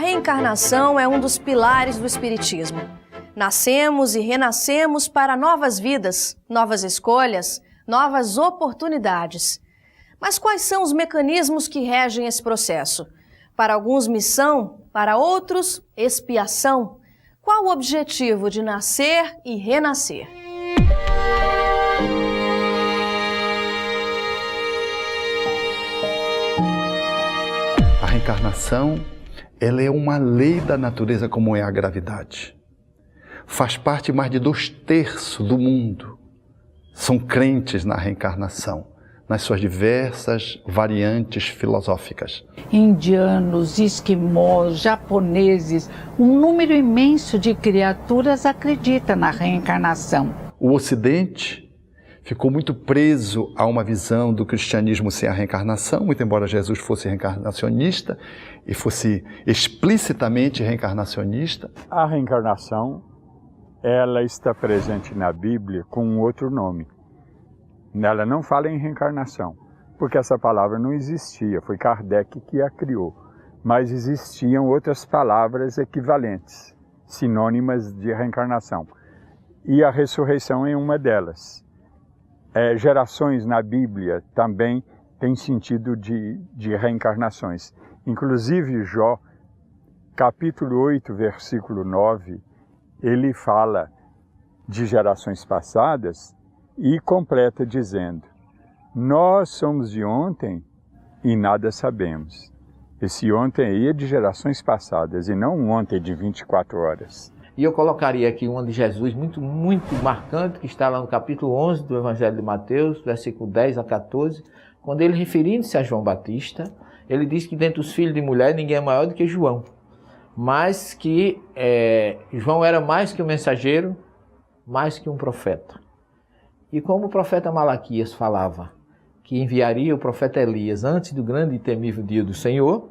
reencarnação é um dos pilares do Espiritismo. Nascemos e renascemos para novas vidas, novas escolhas, novas oportunidades. Mas quais são os mecanismos que regem esse processo? Para alguns, missão, para outros, expiação. Qual o objetivo de nascer e renascer? A reencarnação, ela é uma lei da natureza como é a gravidade. Faz parte mais de 2/3 do mundo. São crentes na reencarnação, nas suas diversas variantes filosóficas. Indianos, esquimós, japoneses, um número imenso de criaturas acredita na reencarnação. O Ocidente ficou muito preso a uma visão do cristianismo sem a reencarnação, muito embora Jesus fosse reencarnacionista e fosse explicitamente reencarnacionista. A reencarnação, ela está presente na Bíblia com um outro nome. Ela não fala em reencarnação, porque essa palavra não existia, foi Kardec que a criou. Mas existiam outras palavras equivalentes, sinônimas de reencarnação. E a ressurreição é uma delas. Gerações na Bíblia também têm sentido de reencarnações. Inclusive Jó, capítulo 8, versículo 9, ele fala de gerações passadas e completa dizendo: nós somos de ontem e nada sabemos. Esse ontem aí é de gerações passadas e não um ontem de 24 horas. E eu colocaria aqui uma de Jesus muito marcante, que está lá no capítulo 11 do Evangelho de Mateus, versículo 10 a 14, quando ele, referindo-se a João Batista, ele diz que dentre os filhos de mulher ninguém é maior do que João, mas que João era mais que um mensageiro, mais que um profeta. E como o profeta Malaquias falava que enviaria o profeta Elias antes do grande e temível dia do Senhor,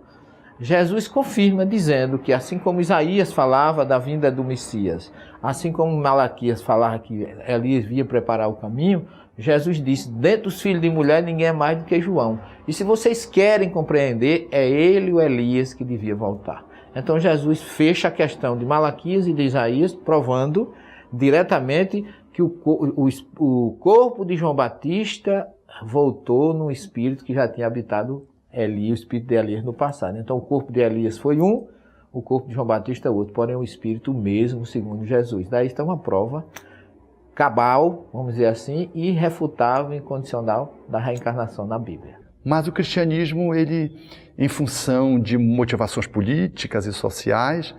Jesus confirma dizendo que assim como Isaías falava da vinda do Messias, assim como Malaquias falava que Elias vinha preparar o caminho, Jesus disse: dentre os filhos de mulher ninguém é mais do que João. E se vocês querem compreender, é ele, o Elias, que devia voltar. Então Jesus fecha a questão de Malaquias e de Isaías, provando diretamente que o corpo de João Batista voltou no espírito que já tinha habitado Elias, o espírito de Elias no passado. Então o corpo de Elias foi um, o corpo de João Batista outro, porém o espírito mesmo, segundo Jesus. Daí está uma prova cabal, vamos dizer assim, irrefutável, incondicional da reencarnação na Bíblia. Mas o cristianismo, ele, em função de motivações políticas e sociais,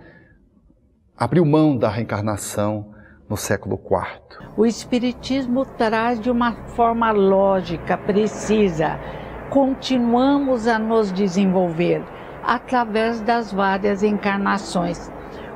abriu mão da reencarnação no século IV. O Espiritismo traz de uma forma lógica, precisa. Continuamos a nos desenvolver através das várias encarnações.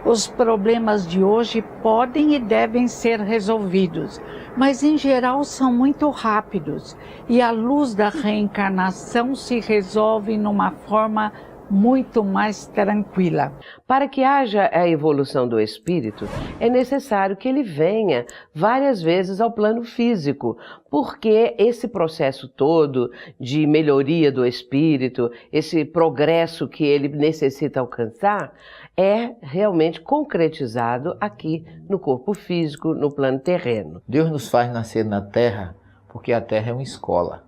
Os problemas de hoje podem e devem ser resolvidos, mas em geral são muito rápidos e à luz da reencarnação se resolve numa forma muito mais tranquila. Para que haja a evolução do espírito, é necessário que ele venha várias vezes ao plano físico, porque esse processo todo de melhoria do espírito, esse progresso que ele necessita alcançar, é realmente concretizado aqui no corpo físico, no plano terreno. Deus nos faz nascer na Terra porque a Terra é uma escola.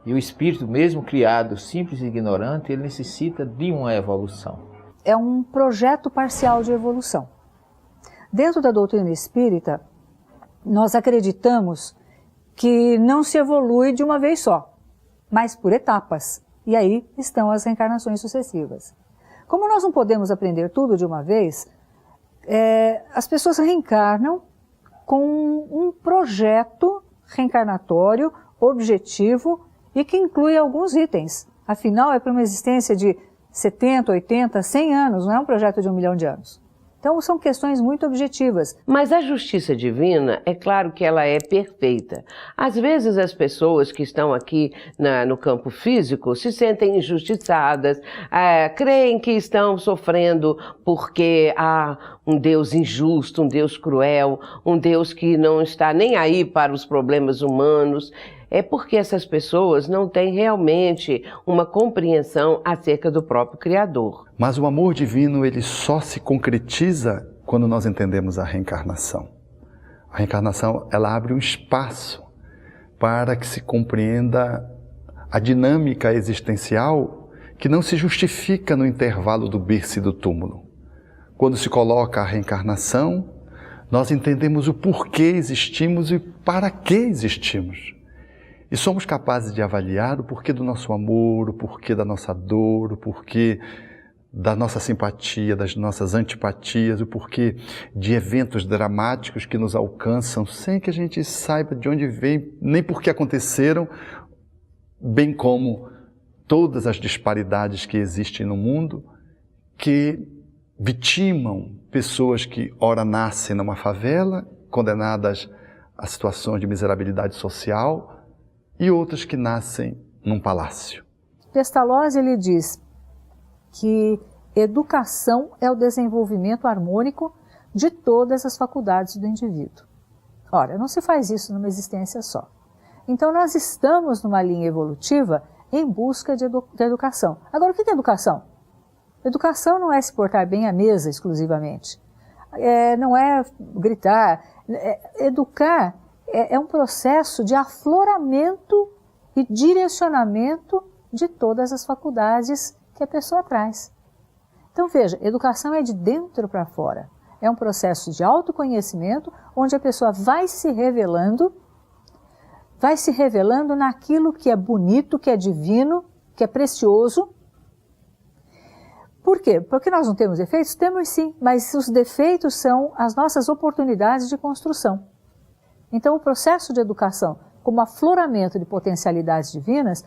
E o espírito, mesmo criado simples e ignorante, ele necessita de uma evolução. É um projeto parcial de evolução. Dentro da doutrina espírita, nós acreditamos que não se evolui de uma vez só, mas por etapas. E aí estão as reencarnações sucessivas. Como nós não podemos aprender tudo de uma vez, as pessoas reencarnam com um projeto reencarnatório, objetivo, e que inclui alguns itens. Afinal, é para uma existência de 70, 80, 100 anos, não é um projeto de 1 milhão de anos. Então, são questões muito objetivas. Mas a justiça divina, é claro que ela é perfeita. Às vezes as pessoas que estão aqui no campo físico se sentem injustiçadas, creem que estão sofrendo porque há um Deus injusto, um Deus cruel, um Deus que não está nem aí para os problemas humanos. é porque essas pessoas não têm realmente uma compreensão acerca do próprio Criador. Mas o amor divino, ele só se concretiza quando nós entendemos a reencarnação. A reencarnação, ela abre um espaço para que se compreenda a dinâmica existencial que não se justifica no intervalo do berço e do túmulo. Quando se coloca a reencarnação, nós entendemos o porquê existimos e para que existimos. E somos capazes de avaliar o porquê do nosso amor, o porquê da nossa dor, o porquê da nossa simpatia, das nossas antipatias, o porquê de eventos dramáticos que nos alcançam sem que a gente saiba de onde vem, nem por que aconteceram, bem como todas as disparidades que existem no mundo, que vitimam pessoas que ora nascem numa favela, condenadas a situações de miserabilidade social, e outras que nascem num palácio. Pestalozzi, ele diz que educação é o desenvolvimento harmônico de todas as faculdades do indivíduo. Ora, não se faz isso numa existência só. Então nós estamos numa linha evolutiva em busca de educação. Agora, o que é educação? Educação não é se portar bem à mesa exclusivamente. Não é gritar. Educar é um processo de afloramento e direcionamento de todas as faculdades que a pessoa traz. Então veja, educação é de dentro para fora. É um processo de autoconhecimento onde a pessoa vai se revelando naquilo que é bonito, que é divino, que é precioso. Por quê? Porque nós não temos defeitos? Temos sim, mas os defeitos são as nossas oportunidades de construção. Então o processo de educação, como afloramento de potencialidades divinas,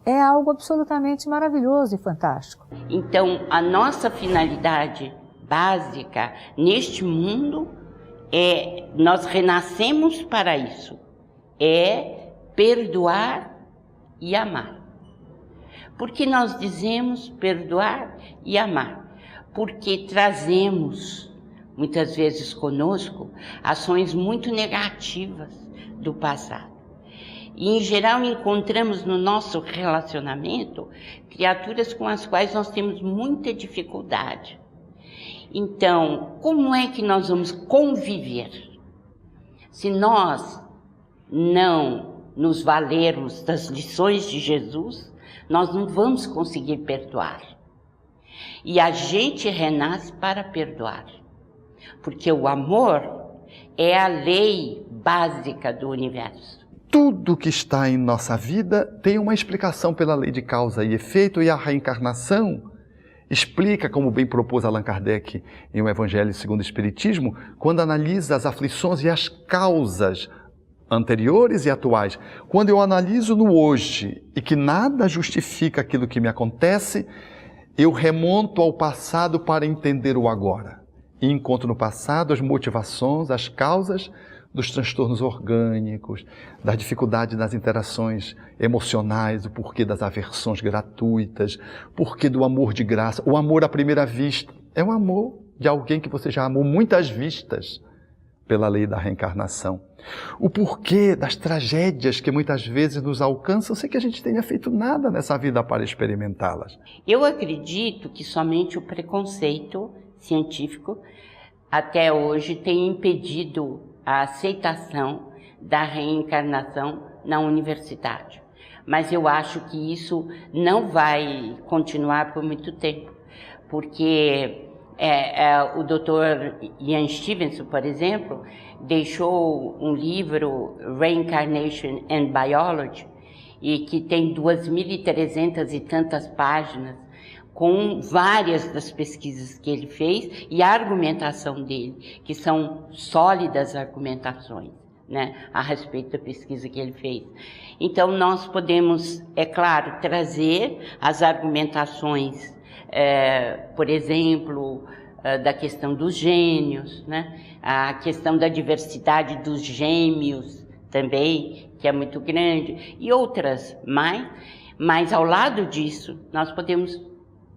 é algo absolutamente maravilhoso e fantástico. Então a nossa finalidade básica neste mundo nós renascemos para isso, é perdoar e amar. Por que nós dizemos perdoar e amar? Porque trazemos, muitas vezes conosco, ações muito negativas do passado. E, em geral, encontramos no nosso relacionamento criaturas com as quais nós temos muita dificuldade. Então, como é que nós vamos conviver? Se nós não nos valermos das lições de Jesus, nós não vamos conseguir perdoar. E a gente renasce para perdoar. Porque o amor é a lei básica do universo. Tudo que está em nossa vida tem uma explicação pela lei de causa e efeito, e a reencarnação explica, como bem propôs Allan Kardec em O Evangelho segundo o Espiritismo, quando analisa as aflições e as causas anteriores e atuais. Quando eu analiso no hoje e que nada justifica aquilo que me acontece, eu remonto ao passado para entender o agora. E encontro no passado as motivações, as causas dos transtornos orgânicos, das dificuldades nas interações emocionais, o porquê das aversões gratuitas, porquê do amor de graça. O amor à primeira vista é um amor de alguém que você já amou muitas vistas pela lei da reencarnação. O porquê das tragédias que muitas vezes nos alcançam sem que a gente tenha feito nada nessa vida para experimentá-las. Eu acredito que somente o preconceito científico até hoje tem impedido a aceitação da reencarnação na universidade. Mas eu acho que isso não vai continuar por muito tempo, porque o Dr. Ian Stevenson, por exemplo, deixou um livro, Reincarnation and Biology, e que tem 2.300 e tantas páginas, com várias das pesquisas que ele fez e a argumentação dele, que são sólidas argumentações, né, a respeito da pesquisa que ele fez. Então nós podemos, é claro, trazer as argumentações, por exemplo, da questão dos gênios, né, a questão da diversidade dos gêmeos também, que é muito grande, e outras mais, mas ao lado disso nós podemos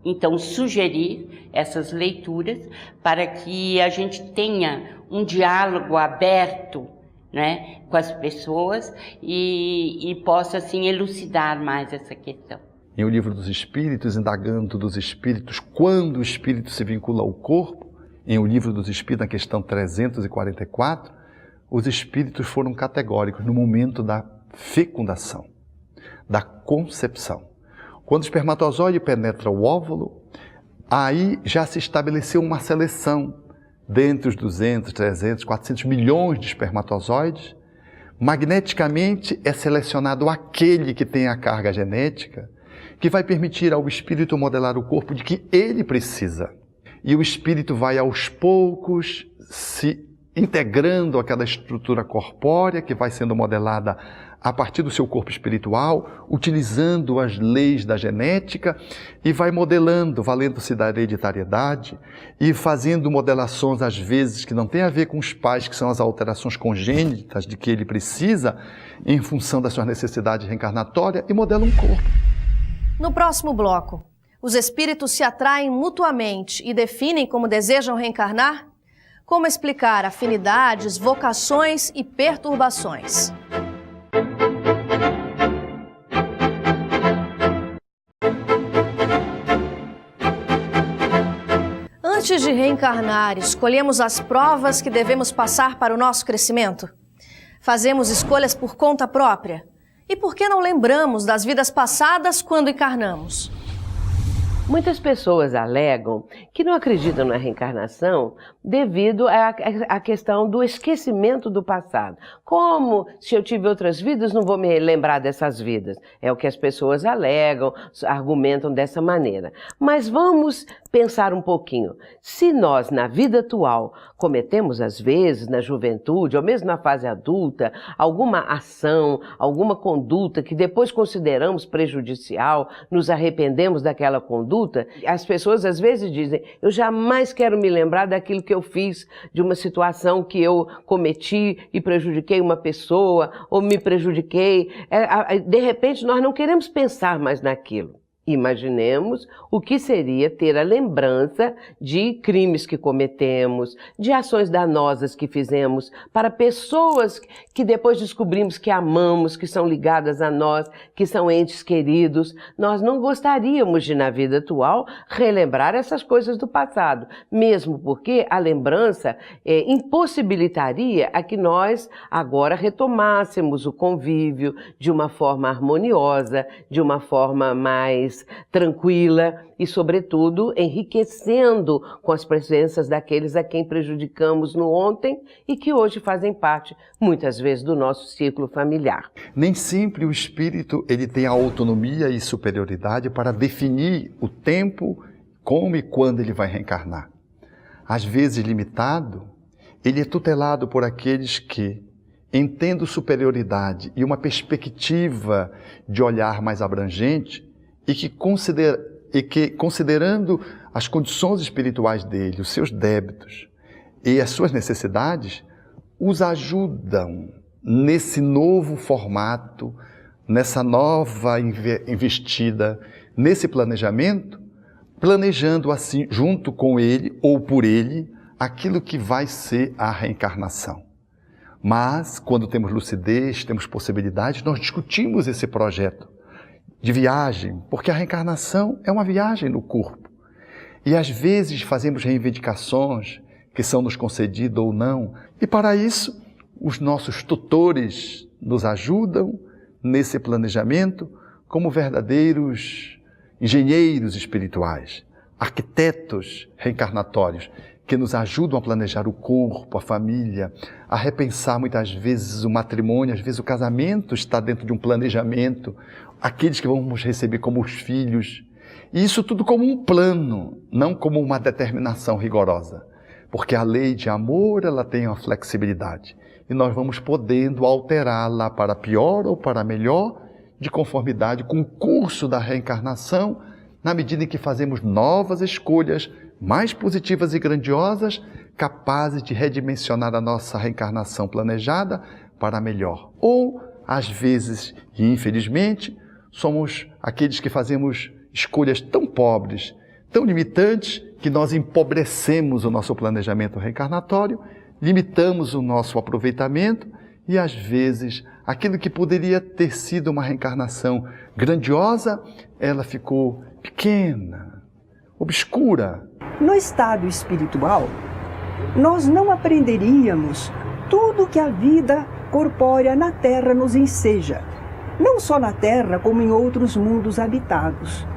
então sugerir essas leituras para que a gente tenha um diálogo aberto né, com as pessoas e possa assim elucidar mais essa questão. Em O Livro dos Espíritos, indagando dos espíritos quando o espírito se vincula ao corpo, em O Livro dos Espíritos, na questão 344, os espíritos foram categóricos no momento da fecundação, da concepção. Quando o espermatozoide penetra o óvulo, aí já se estabeleceu uma seleção dentre os 200, 300, 400 milhões de espermatozoides. Magneticamente é selecionado aquele que tem a carga genética, que vai permitir ao espírito modelar o corpo de que ele precisa. E o espírito vai aos poucos se integrando àquela estrutura corpórea que vai sendo modelada a partir do seu corpo espiritual, utilizando as leis da genética e vai modelando, valendo-se da hereditariedade e fazendo modelações às vezes que não tem a ver com os pais, que são as alterações congênitas de que ele precisa em função das suas necessidades reencarnatórias e modela um corpo. No próximo bloco, os espíritos se atraem mutuamente e definem como desejam reencarnar? Como explicar afinidades, vocações e perturbações? Antes de reencarnar, escolhemos as provas que devemos passar para o nosso crescimento? Fazemos escolhas por conta própria? E por que não lembramos das vidas passadas quando encarnamos? Muitas pessoas alegam que não acreditam na reencarnação devido à questão do esquecimento do passado. Como se eu tive outras vidas, não vou me lembrar dessas vidas. É o que as pessoas alegam, argumentam dessa maneira. Mas vamos pensar um pouquinho. Se nós, na vida atual, cometemos às vezes, na juventude, ou mesmo na fase adulta, alguma ação, alguma conduta que depois consideramos prejudicial, nos arrependemos daquela conduta, as pessoas às vezes dizem, eu jamais quero me lembrar daquilo que eu fiz, de uma situação que eu cometi e prejudiquei uma pessoa, ou me prejudiquei. De repente, nós não queremos pensar mais naquilo. Imaginemos o que seria ter a lembrança de crimes que cometemos, de ações danosas que fizemos para pessoas que depois descobrimos que amamos, que são ligadas a nós, que são entes queridos. Nós não gostaríamos de, na vida atual, relembrar essas coisas do passado, mesmo porque a lembrança impossibilitaria a que nós agora retomássemos o convívio de uma forma harmoniosa, de uma forma mais tranquila e, sobretudo, enriquecendo com as presenças daqueles a quem prejudicamos no ontem e que hoje fazem parte, muitas vezes, do nosso círculo familiar. Nem sempre o espírito ele tem a autonomia e superioridade para definir o tempo, como e quando ele vai reencarnar. Às vezes limitado, ele é tutelado por aqueles que, entendo superioridade e uma perspectiva de olhar mais abrangente, e que considerando as condições espirituais dele, os seus débitos e as suas necessidades, os ajudam nesse novo formato, nessa nova investida, nesse planejamento, planejando assim, junto com ele ou por ele, aquilo que vai ser a reencarnação. Mas, quando temos lucidez, temos possibilidades, nós discutimos esse projeto de viagem, porque a reencarnação é uma viagem no corpo. E às vezes fazemos reivindicações que são nos concedidas ou não, e para isso os nossos tutores nos ajudam nesse planejamento como verdadeiros engenheiros espirituais, arquitetos reencarnatórios, que nos ajudam a planejar o corpo, a família, a repensar muitas vezes o matrimônio, às vezes o casamento está dentro de um planejamento, aqueles que vamos receber como os filhos. E isso tudo como um plano, não como uma determinação rigorosa. Porque a lei de amor, ela tem uma flexibilidade. E nós vamos podendo alterá-la para pior ou para melhor, de conformidade com o curso da reencarnação, na medida em que fazemos novas escolhas, mais positivas e grandiosas, capazes de redimensionar a nossa reencarnação planejada para melhor. Ou, às vezes, e infelizmente, somos aqueles que fazemos escolhas tão pobres, tão limitantes, que nós empobrecemos o nosso planejamento reencarnatório, limitamos o nosso aproveitamento E às vezes, aquilo que poderia ter sido uma reencarnação grandiosa, ela ficou pequena, obscura. No estado espiritual, nós não aprenderíamos tudo que a vida corpórea na Terra nos enseja. Não só na Terra, como em outros mundos habitados.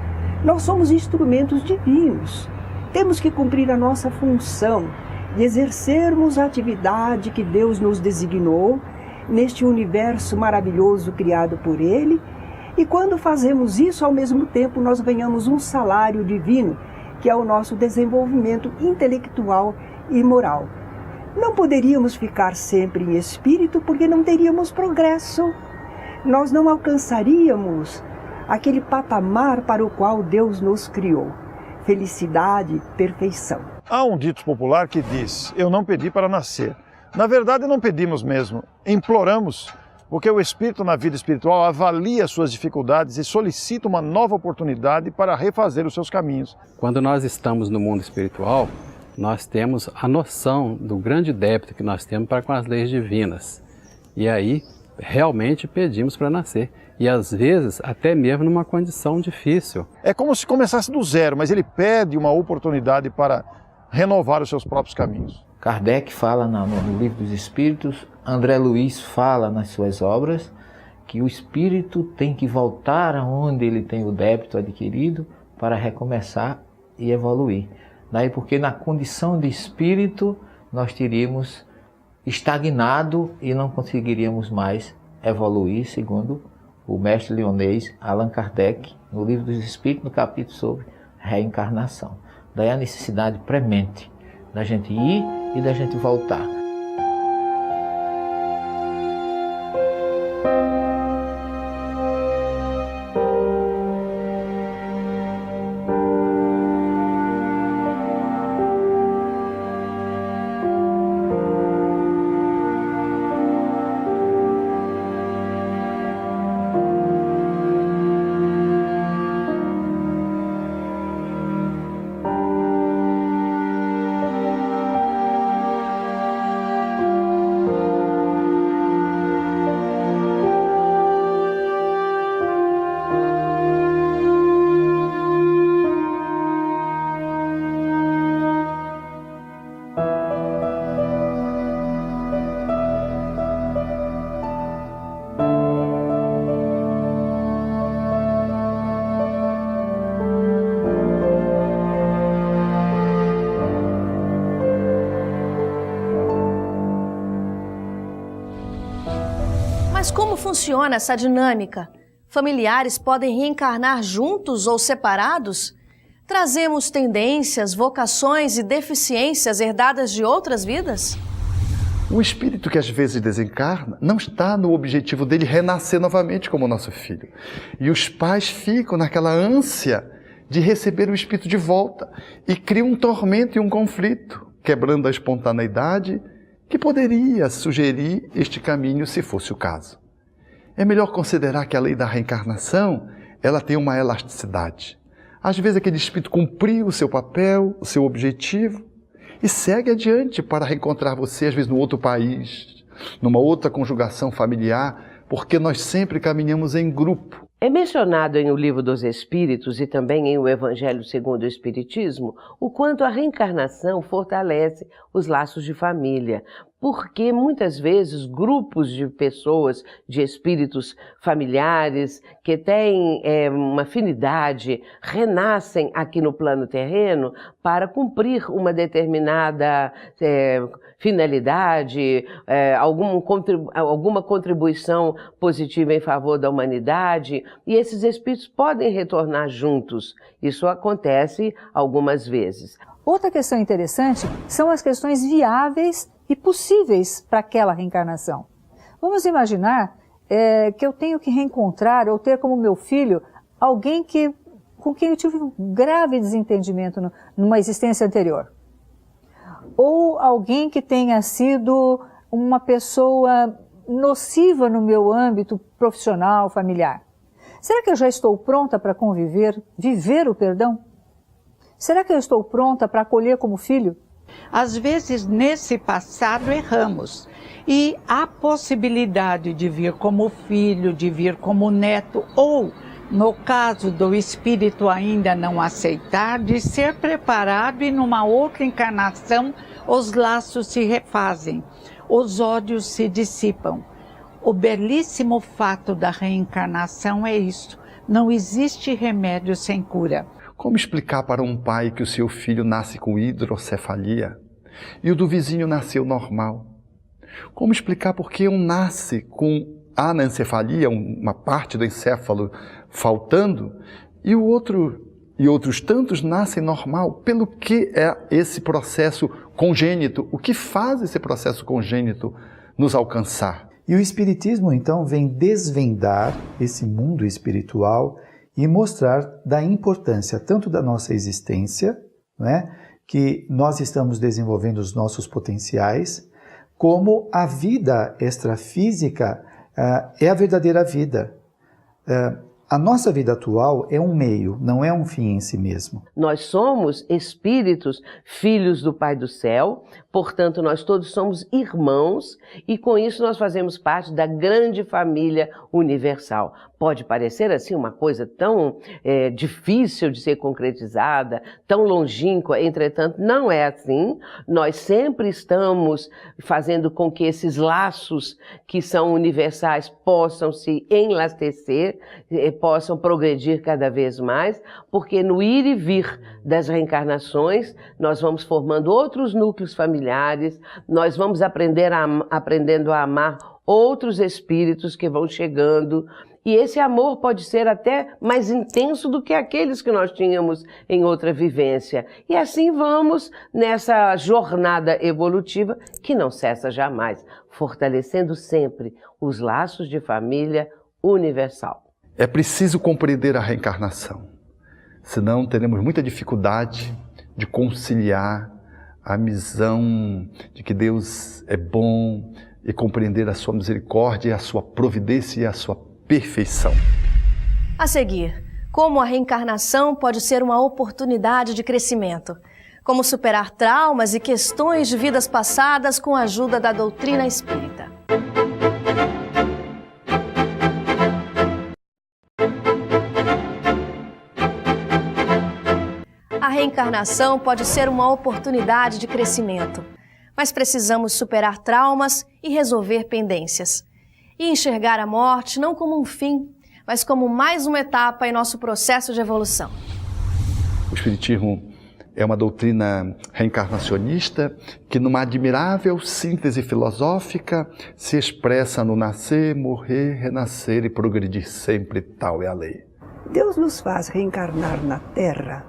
Nós somos instrumentos divinos. Temos que cumprir a nossa função de exercermos a atividade que Deus nos designou neste universo maravilhoso criado por Ele. E quando fazemos isso, ao mesmo tempo, nós ganhamos um salário divino, que é o nosso desenvolvimento intelectual e moral. Não poderíamos ficar sempre em espírito porque não teríamos progresso. Nós não alcançaríamos aquele patamar para o qual Deus nos criou. Felicidade, perfeição. Há um dito popular que diz: eu não pedi para nascer. Na verdade, não pedimos mesmo, imploramos, porque o espírito na vida espiritual avalia suas dificuldades e solicita uma nova oportunidade para refazer os seus caminhos. Quando nós estamos no mundo espiritual, nós temos a noção do grande débito que nós temos para com as leis divinas. E aí, realmente pedimos para nascer. E às vezes, até mesmo numa condição difícil. É como se começasse do zero, mas ele pede uma oportunidade para renovar os seus próprios caminhos. Kardec fala no Livro dos Espíritos, André Luiz fala nas suas obras, que o espírito tem que voltar aonde ele tem o débito adquirido para recomeçar e evoluir. Daí porque na condição de espírito nós teríamos estagnado e não conseguiríamos mais evoluir, segundo o mestre leonês Allan Kardec, no Livro dos Espíritos, no capítulo sobre reencarnação. Daí a necessidade premente da gente ir e da gente voltar. Mas como funciona essa dinâmica? Familiares podem reencarnar juntos ou separados? Trazemos tendências, vocações e deficiências herdadas de outras vidas? O espírito que às vezes desencarna não está no objetivo dele renascer novamente como nosso filho. E os pais ficam naquela ânsia de receber o espírito de volta e criam um tormento e um conflito, quebrando a espontaneidade que poderia sugerir este caminho se fosse o caso. É melhor considerar que a lei da reencarnação, ela tem uma elasticidade. Às vezes aquele espírito cumpriu o seu papel, o seu objetivo, e segue adiante para reencontrar você, às vezes, no outro país, numa outra conjugação familiar, porque nós sempre caminhamos em grupo. É mencionado em O Livro dos Espíritos e também em O Evangelho segundo o Espiritismo o quanto a reencarnação fortalece os laços de família, porque muitas vezes grupos de pessoas, de espíritos familiares que têm uma afinidade, renascem aqui no plano terreno para cumprir uma determinada finalidade, alguma contribuição positiva em favor da humanidade, e esses espíritos podem retornar juntos. Isso acontece algumas vezes. Outra questão interessante são as questões viáveis e possíveis para aquela reencarnação. Vamos imaginar que eu tenho que reencontrar ou ter como meu filho alguém com quem eu tive um grave desentendimento numa existência anterior. Ou alguém que tenha sido uma pessoa nociva no meu âmbito profissional, familiar. Será que eu já estou pronta para conviver, viver o perdão? Será que eu estou pronta para acolher como filho? Às vezes, nesse passado, erramos. e a possibilidade de vir como filho, de vir como neto, ou, no caso do espírito ainda não aceitar, de ser preparado e numa outra encarnação os laços se refazem, os ódios se dissipam. O belíssimo fato da reencarnação é isso: não existe remédio sem cura. Como explicar para um pai que o seu filho nasce com hidrocefalia e o do vizinho nasceu normal? Como explicar por que um nasce com anencefalia, uma parte do encéfalo faltando, e outros tantos nascem normal? Pelo que é esse processo congênito? O que faz esse processo congênito nos alcançar? E o Espiritismo, então, vem desvendar esse mundo espiritual e mostrar da importância tanto da nossa existência, não é? Que nós estamos desenvolvendo os nossos potenciais, como a vida extrafísica é a verdadeira vida. A nossa vida atual é um meio, não é um fim em si mesmo. Nós somos espíritos, filhos do Pai do Céu, portanto nós todos somos irmãos e com isso nós fazemos parte da grande família universal. Pode parecer assim uma coisa tão difícil de ser concretizada, tão longínqua, entretanto não é assim. Nós sempre estamos fazendo com que esses laços que são universais possam se enlastecer, possam progredir cada vez mais, porque no ir e vir das reencarnações nós vamos formando outros núcleos familiares, nós vamos aprendendo a amar outros espíritos que vão chegando, e esse amor pode ser até mais intenso do que aqueles que nós tínhamos em outra vivência. E assim vamos nessa jornada evolutiva que não cessa jamais, fortalecendo sempre os laços de família universal. É preciso compreender a reencarnação, senão teremos muita dificuldade de conciliar a visão de que Deus é bom e compreender a sua misericórdia, a sua providência e a sua perfeição. A seguir, como a reencarnação pode ser uma oportunidade de crescimento, como superar traumas e questões de vidas passadas com a ajuda da doutrina espírita. A reencarnação pode ser uma oportunidade de crescimento, mas precisamos superar traumas e resolver pendências. E enxergar a morte não como um fim, mas como mais uma etapa em nosso processo de evolução. O Espiritismo é uma doutrina reencarnacionista que, numa admirável síntese filosófica, se expressa no nascer, morrer, renascer e progredir sempre, tal é a lei. Deus nos faz reencarnar na Terra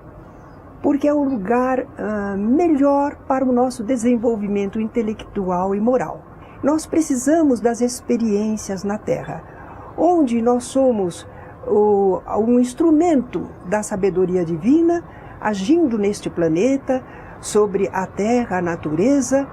porque é o lugar melhor para o nosso desenvolvimento intelectual e moral. Nós precisamos das experiências na Terra, onde nós somos um instrumento da sabedoria divina, agindo neste planeta, sobre a Terra, a natureza,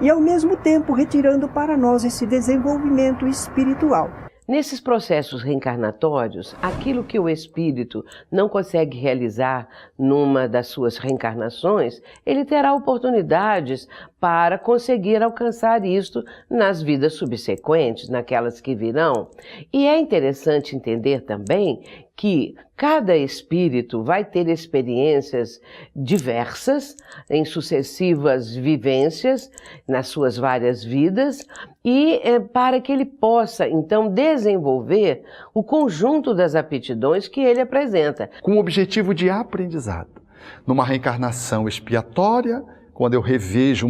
e ao mesmo tempo retirando para nós esse desenvolvimento espiritual. Nesses processos reencarnatórios, aquilo que o espírito não consegue realizar numa das suas reencarnações, ele terá oportunidades para conseguir alcançar isto nas vidas subsequentes, naquelas que virão. E é interessante entender também que cada espírito vai ter experiências diversas em sucessivas vivências, nas suas várias vidas, e para que ele possa, então, desenvolver o conjunto das aptidões que ele apresenta. Com o objetivo de aprendizado. Numa reencarnação expiatória, quando eu revejo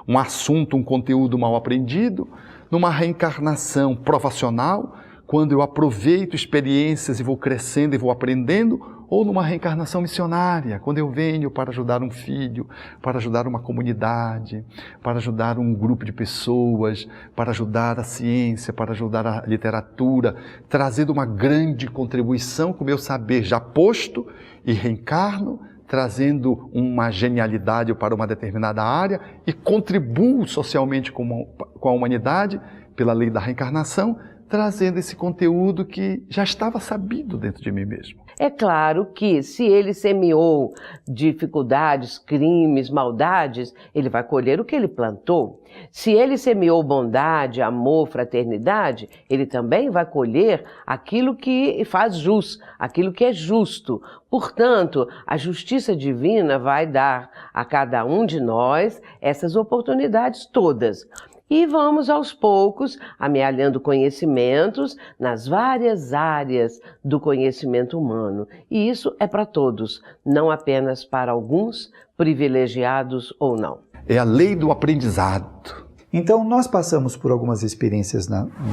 um assunto, um conteúdo mal aprendido. Numa reencarnação provacional, quando eu aproveito experiências e vou crescendo e vou aprendendo, ou numa reencarnação missionária, quando eu venho para ajudar um filho, para ajudar uma comunidade, para ajudar um grupo de pessoas, para ajudar a ciência, para ajudar a literatura, trazendo uma grande contribuição com o meu saber já posto e reencarno, trazendo uma genialidade para uma determinada área e contribuo socialmente com a humanidade pela lei da reencarnação, trazendo esse conteúdo que já estava sabido dentro de mim mesmo. É claro que se ele semeou dificuldades, crimes, maldades, ele vai colher o que ele plantou. Se ele semeou bondade, amor, fraternidade, ele também vai colher aquilo que faz jus, aquilo que é justo. Portanto, a justiça divina vai dar a cada um de nós essas oportunidades todas. E vamos aos poucos amealhando conhecimentos nas várias áreas do conhecimento humano. E isso é para todos, não apenas para alguns, privilegiados ou não. É a lei do aprendizado. Então, nós passamos por algumas experiências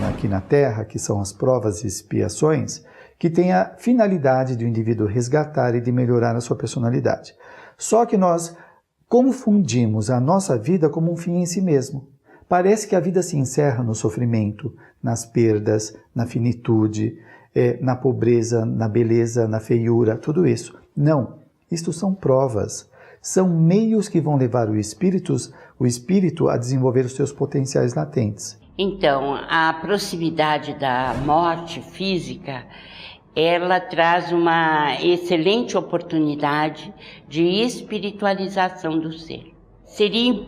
aqui na Terra, que são as provas e expiações, que têm a finalidade de o indivíduo resgatar e de melhorar a sua personalidade. Só que nós confundimos a nossa vida como um fim em si mesmo. Parece que a vida se encerra no sofrimento, nas perdas, na finitude, na pobreza, na beleza, na feiura, tudo isso. Não, isto são provas. São meios que vão levar o espírito a desenvolver os seus potenciais latentes. Então, a proximidade da morte física, ela traz uma excelente oportunidade de espiritualização do ser. Seria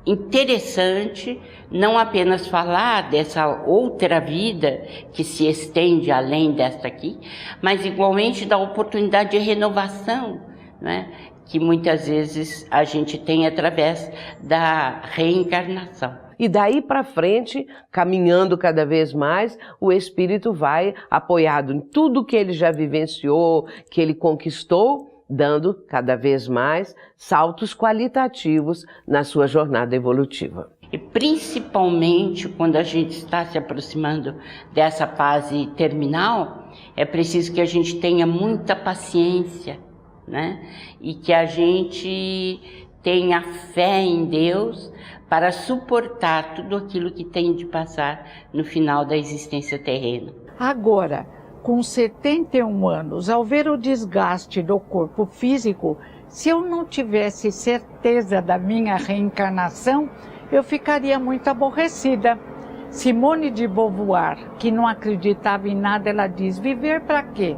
interessante não apenas falar dessa outra vida que se estende além desta aqui, mas igualmente da oportunidade de renovação, né, que muitas vezes a gente tem através da reencarnação. E daí para frente, caminhando cada vez mais, o espírito vai apoiado em tudo que ele já vivenciou, que ele conquistou, dando cada vez mais saltos qualitativos na sua jornada evolutiva. E principalmente quando a gente está se aproximando dessa fase terminal, é preciso que a gente tenha muita paciência, né? E que a gente tenha fé em Deus para suportar tudo aquilo que tem de passar no final da existência terrena. Agora, com 71 anos, ao ver o desgaste do corpo físico, se eu não tivesse certeza da minha reencarnação, eu ficaria muito aborrecida. Simone de Beauvoir, que não acreditava em nada, ela diz: viver para quê?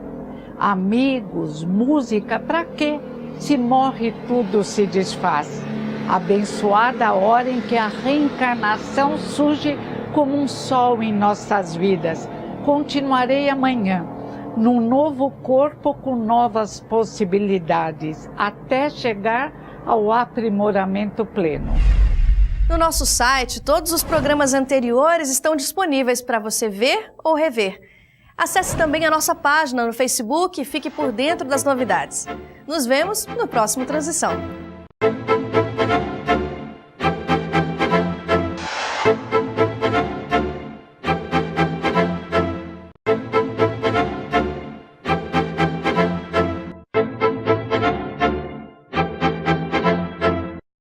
Amigos, música, para quê? Se morre, tudo se desfaz. Abençoada a hora em que a reencarnação surge como um sol em nossas vidas. Continuarei amanhã, num novo corpo com novas possibilidades, até chegar ao aprimoramento pleno. No nosso site, todos os programas anteriores estão disponíveis para você ver ou rever. Acesse também a nossa página no Facebook e fique por dentro das novidades. Nos vemos no próximo Transição.